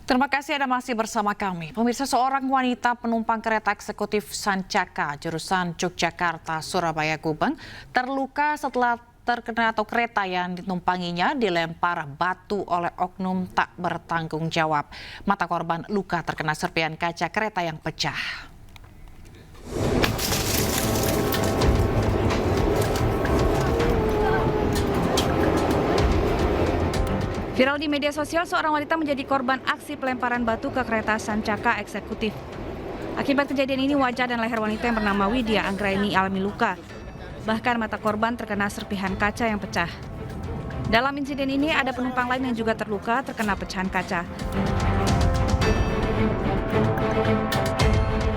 Terima kasih Anda masih bersama kami. Pemirsa, seorang wanita penumpang kereta eksekutif Sancaka jurusan Yogyakarta Surabaya Gubeng terluka setelah terkena atau kereta yang ditumpanginya dilempar batu oleh oknum tak bertanggung jawab. Mata korban luka terkena serpihan kaca kereta yang pecah. Viral di media sosial, seorang wanita menjadi korban aksi pelemparan batu ke kereta Sancaka eksekutif. Akibat kejadian ini, wajah dan leher wanita yang bernama Widya Anggraini alami luka. Bahkan mata korban terkena serpihan kaca yang pecah. Dalam insiden ini, ada penumpang lain yang juga terluka terkena pecahan kaca.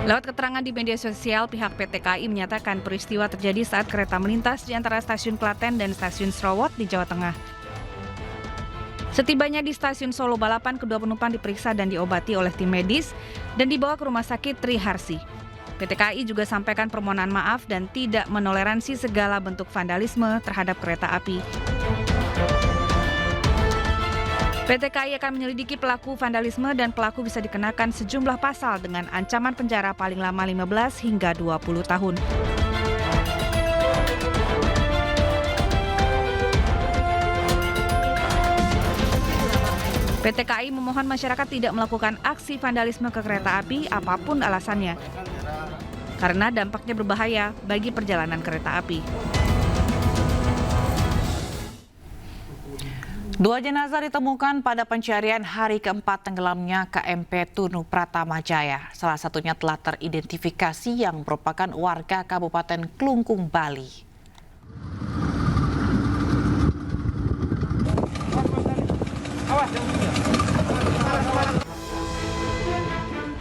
Lewat keterangan di media sosial, pihak PT KAI menyatakan peristiwa terjadi saat kereta melintas di antara stasiun Klaten dan stasiun Srowot di Jawa Tengah. Setibanya di stasiun Solo Balapan, kedua penumpang diperiksa dan diobati oleh tim medis dan dibawa ke Rumah Sakit Triharsi. PT KAI juga sampaikan permohonan maaf dan tidak menoleransi segala bentuk vandalisme terhadap kereta api. PT KAI akan menyelidiki pelaku vandalisme dan pelaku bisa dikenakan sejumlah pasal dengan ancaman penjara paling lama 15 hingga 20 tahun. PT KAI memohon masyarakat tidak melakukan aksi vandalisme ke kereta api apapun alasannya, karena dampaknya berbahaya bagi perjalanan kereta api. Dua jenazah ditemukan pada pencarian hari keempat tenggelamnya KMP Tunu Pratama Jaya. Salah satunya telah teridentifikasi yang merupakan warga Kabupaten Klungkung, Bali.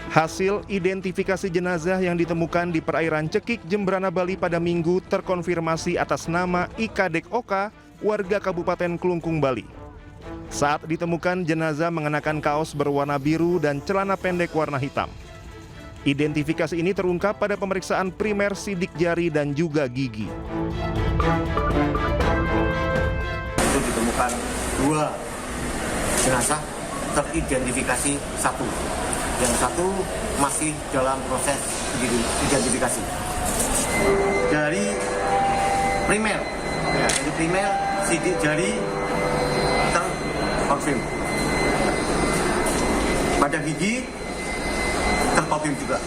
Hasil identifikasi jenazah yang ditemukan di perairan Cekik, Jembrana, Bali pada Minggu terkonfirmasi atas nama Ikadek Oka, warga Kabupaten Klungkung, Bali. Saat ditemukan, jenazah mengenakan kaos berwarna biru dan celana pendek warna hitam. Identifikasi ini terungkap pada pemeriksaan primer sidik jari dan juga gigi. Itu ditemukan dua jenazah, teridentifikasi satu. Yang satu masih dalam proses identifikasi. Dari primer, sidik jari terkonfirm. Pada gigi terkonfirm juga.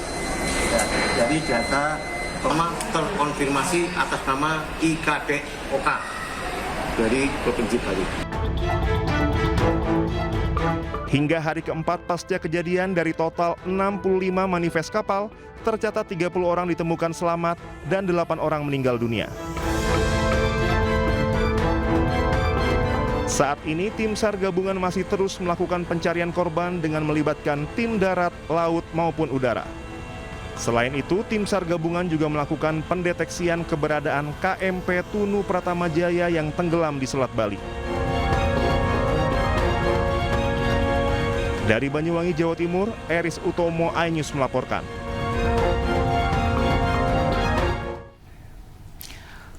Ya, jadi data terkonfirmasi atas nama Ikadek Oka dari Provinsi Bali. Hingga hari keempat pasca kejadian, dari total 65 manifest kapal, tercatat 30 orang ditemukan selamat dan 8 orang meninggal dunia. Saat ini tim SAR gabungan masih terus melakukan pencarian korban dengan melibatkan tim darat, laut maupun udara. Selain itu, tim SAR gabungan juga melakukan pendeteksian keberadaan KMP Tunu Pratama Jaya yang tenggelam di Selat Bali. Dari Banyuwangi, Jawa Timur, Eris Utomo, iNews melaporkan.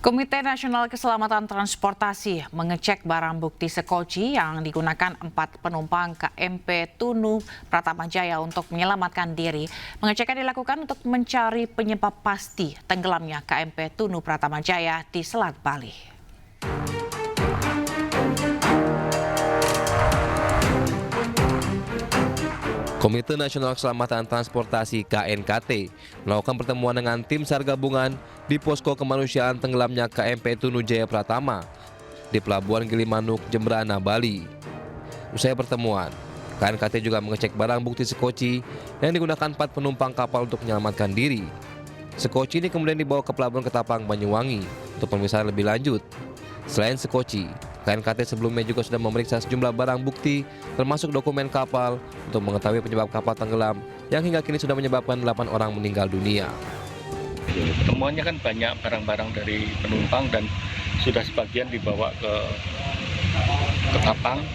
Komite Nasional Keselamatan Transportasi mengecek barang bukti sekoci yang digunakan 4 penumpang KMP Tunu Pratama Jaya untuk menyelamatkan diri. Pengecekan dilakukan untuk mencari penyebab pasti tenggelamnya KMP Tunu Pratama Jaya di Selat Bali. Komite Nasional Keselamatan Transportasi KNKT melakukan pertemuan dengan tim SAR gabungan di posko kemanusiaan tenggelamnya KMP Tunu Jaya Pratama di Pelabuhan Gilimanuk, Jembrana, Bali. Usai pertemuan, KNKT juga mengecek barang bukti sekoci yang digunakan 4 penumpang kapal untuk menyelamatkan diri. Sekoci ini kemudian dibawa ke Pelabuhan Ketapang, Banyuwangi untuk pemeriksaan lebih lanjut. Selain sekoci, KNKT sebelumnya juga sudah memeriksa sejumlah barang bukti termasuk dokumen kapal untuk mengetahui penyebab kapal tenggelam yang hingga kini sudah menyebabkan 8 orang meninggal dunia. Pertemuannya kan banyak barang-barang dari penumpang dan sudah sebagian dibawa ke Ketapang.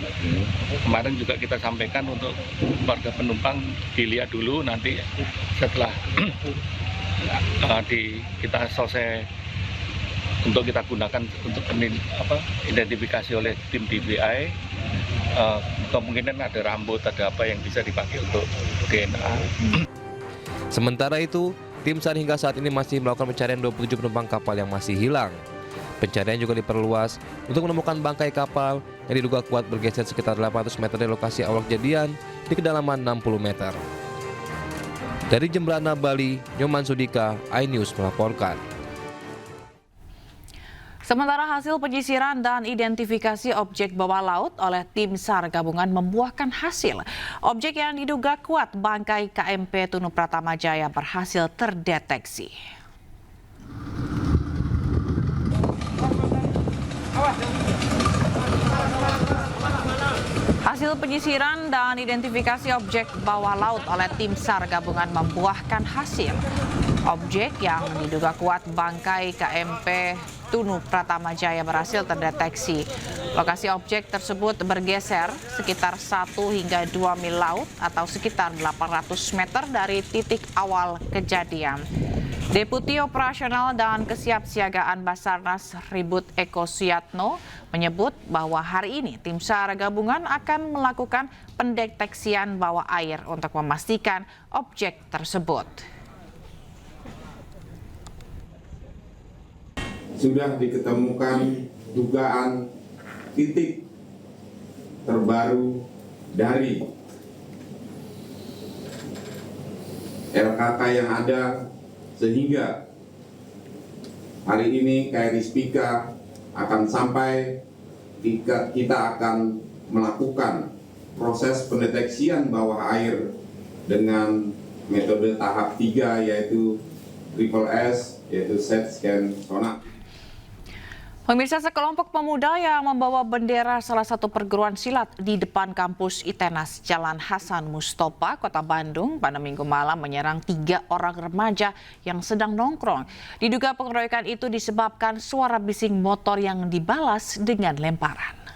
Kemarin juga kita sampaikan untuk warga penumpang dilihat dulu, nanti setelah kita selesai untuk kita gunakan untuk identifikasi oleh tim DBI, kemungkinan ada rambut, ada apa yang bisa dipakai untuk DNA. Sementara itu, tim SAR hingga saat ini masih melakukan pencarian 27 penumpang kapal yang masih hilang. Pencarian juga diperluas untuk menemukan bangkai kapal yang diduga kuat bergeser sekitar 800 meter dari lokasi awal kejadian di kedalaman 60 meter. Dari Jembrana, Bali, Nyoman Sudika, iNews melaporkan. Sementara hasil penyisiran dan identifikasi objek bawah laut oleh tim SAR gabungan membuahkan hasil. Objek yang diduga kuat bangkai KMP Tunu Pratama Jaya berhasil terdeteksi. Hasil penyisiran dan identifikasi objek bawah laut oleh tim SAR gabungan membuahkan hasil. Objek yang diduga kuat bangkai KMP Tunu Pratama Jaya berhasil terdeteksi. Lokasi objek tersebut bergeser sekitar 1 hingga 2 mil laut atau sekitar 800 meter dari titik awal kejadian. Deputi Operasional dan Kesiapsiagaan Basarnas Ribut Eko Suyatno menyebut bahwa hari ini tim SAR gabungan akan melakukan pendeteksian bawah air untuk memastikan objek tersebut. Sudah diketemukan dugaan titik terbaru dari LKK yang ada, sehingga hari ini KRI Spika akan sampai, kita akan melakukan proses pendeteksian bawah air dengan metode tahap 3 yaitu Triple S, yaitu set scan sonar. Pemirsa, sekelompok pemuda yang membawa bendera salah satu perguruan silat di depan kampus ITENAS Jalan Hasan Mustopa, Kota Bandung pada Minggu malam menyerang 3 orang remaja yang sedang nongkrong. Diduga pengeroyokan itu disebabkan suara bising motor yang dibalas dengan lemparan.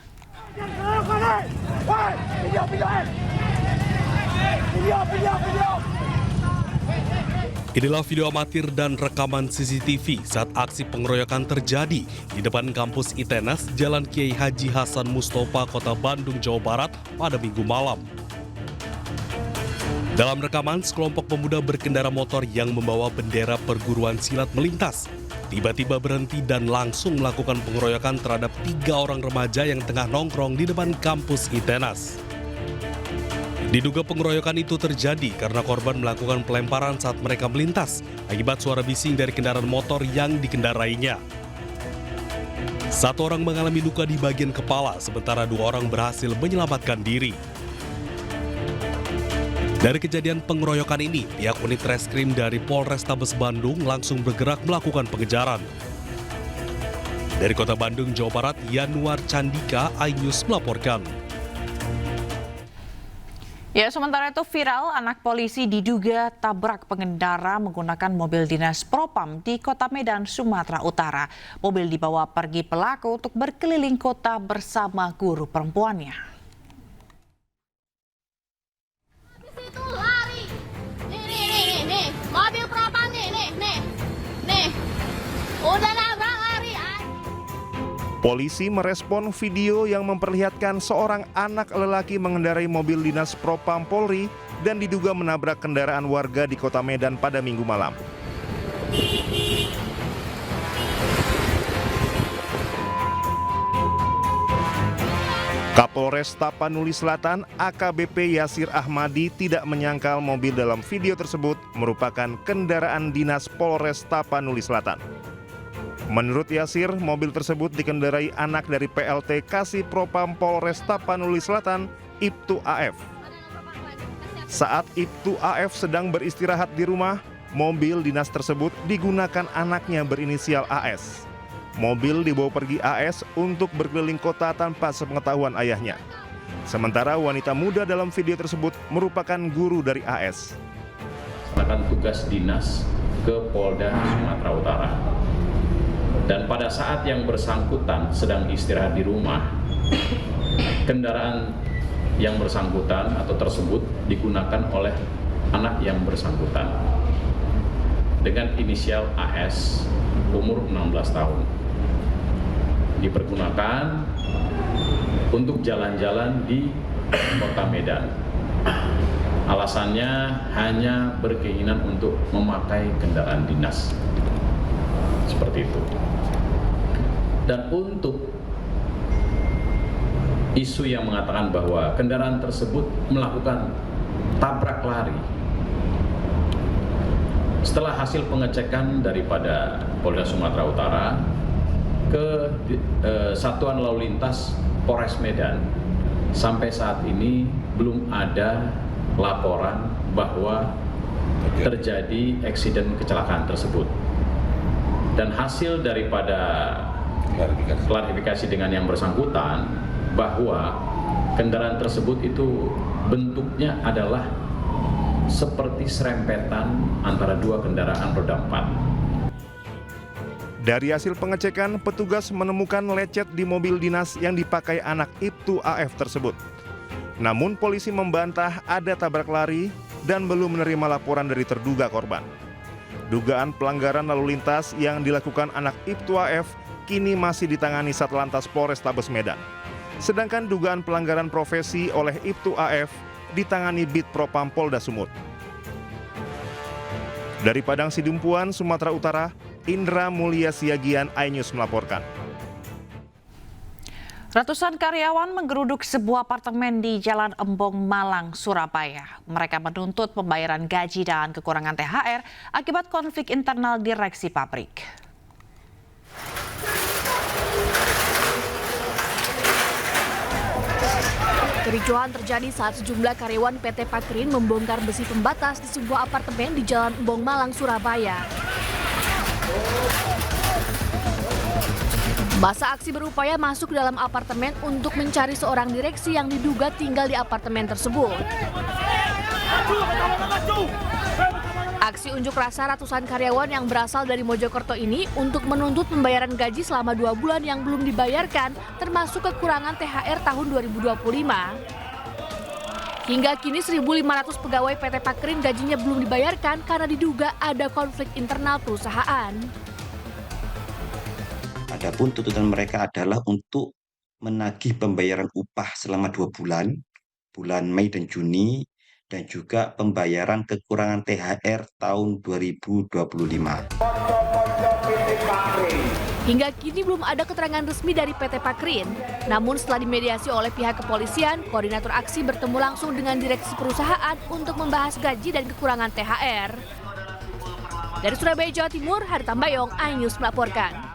Inilah video amatir dan rekaman CCTV saat aksi pengeroyokan terjadi di depan kampus ITENAS Jalan Kiai Haji Hasan Mustopa, Kota Bandung, Jawa Barat pada Minggu malam. Dalam rekaman, sekelompok pemuda berkendara motor yang membawa bendera perguruan silat melintas. Tiba-tiba berhenti dan langsung melakukan pengeroyokan terhadap 3 orang remaja yang tengah nongkrong di depan kampus ITENAS. Diduga pengeroyokan itu terjadi karena korban melakukan pelemparan saat mereka melintas akibat suara bising dari kendaraan motor yang dikendarainya. 1 orang mengalami luka di bagian kepala, sementara 2 orang berhasil menyelamatkan diri. Dari kejadian pengeroyokan ini, pihak unit reskrim dari Polrestabes Bandung langsung bergerak melakukan pengejaran. Dari Kota Bandung, Jawa Barat, Yanuar Candika, iNews melaporkan. Ya, sementara itu viral anak polisi diduga tabrak pengendara menggunakan mobil dinas Propam di Kota Medan, Sumatera Utara. Mobil dibawa pergi pelaku untuk berkeliling kota bersama guru perempuannya. Habis itu lari. Nih. Mobil Propam nih. Udah nabrak lari. Polisi merespon video yang memperlihatkan seorang anak lelaki mengendarai mobil dinas Propam Polri dan diduga menabrak kendaraan warga di Kota Medan pada Minggu malam. Kapolres Tapanuli Selatan AKBP Yasir Ahmadi tidak menyangkal mobil dalam video tersebut merupakan kendaraan dinas Polres Tapanuli Selatan. Menurut Yasir, mobil tersebut dikendarai anak dari PLT Kasih Propam Polres Tapanuli Selatan, Ibtu AF. Saat Ibtu AF sedang beristirahat di rumah, mobil dinas tersebut digunakan anaknya berinisial AS. Mobil dibawa pergi AS untuk berkeliling kota tanpa sepengetahuan ayahnya. Sementara wanita muda dalam video tersebut merupakan guru dari AS. Melaksanakan tugas dinas ke Polda Sumatera Utara. Dan pada saat yang bersangkutan sedang istirahat di rumah, kendaraan yang bersangkutan atau tersebut digunakan oleh anak yang bersangkutan dengan inisial AS, umur 16 tahun. Dipergunakan untuk jalan-jalan di Kota Medan. Alasannya hanya berkeinginan untuk memakai kendaraan dinas. Seperti itu. Dan untuk isu yang mengatakan bahwa kendaraan tersebut melakukan tabrak lari, setelah hasil pengecekan daripada Polda Sumatera Utara ke Satuan Lalu Lintas Polres Medan, sampai saat ini belum ada laporan bahwa terjadi eksiden kecelakaan tersebut. Dan hasil daripada klarifikasi dengan yang bersangkutan bahwa kendaraan tersebut itu bentuknya adalah seperti serempetan antara dua kendaraan roda 4. Dari hasil pengecekan, petugas menemukan lecet di mobil dinas yang dipakai anak Ibtu AF tersebut. Namun polisi membantah ada tabrak lari dan belum menerima laporan dari terduga korban. Dugaan pelanggaran lalu lintas yang dilakukan anak Ibtu AF kini masih ditangani Satlantas Polrestabes Medan. Sedangkan dugaan pelanggaran profesi oleh Ibtu AF ditangani Bid Propam Polda Sumut. Dari Padang Sidumpuan, Sumatera Utara, Indra Mulia Siagian, iNews melaporkan. Ratusan karyawan menggeruduk sebuah apartemen di Jalan Embong, Malang, Surabaya. Mereka menuntut pembayaran gaji dan kekurangan THR akibat konflik internal direksi pabrik. Kericuhan terjadi saat sejumlah karyawan PT Pakrin membongkar besi pembatas di sebuah apartemen di Jalan Embong, Malang, Surabaya. Masa aksi berupaya masuk ke dalam apartemen untuk mencari seorang direksi yang diduga tinggal di apartemen tersebut. Aksi unjuk rasa ratusan karyawan yang berasal dari Mojokerto ini untuk menuntut pembayaran gaji selama 2 bulan yang belum dibayarkan, termasuk kekurangan THR tahun 2025. Hingga kini 1.500 pegawai PT Pakrin gajinya belum dibayarkan karena diduga ada konflik internal perusahaan. Adapun tuntutan mereka adalah untuk menagih pembayaran upah selama 2 bulan, bulan Mei dan Juni, dan juga pembayaran kekurangan THR tahun 2025. Hingga kini belum ada keterangan resmi dari PT Pakrin. Namun setelah dimediasi oleh pihak kepolisian, koordinator aksi bertemu langsung dengan direksi perusahaan untuk membahas gaji dan kekurangan THR. Dari Surabaya, Jawa Timur, Hartambayong, iNews melaporkan.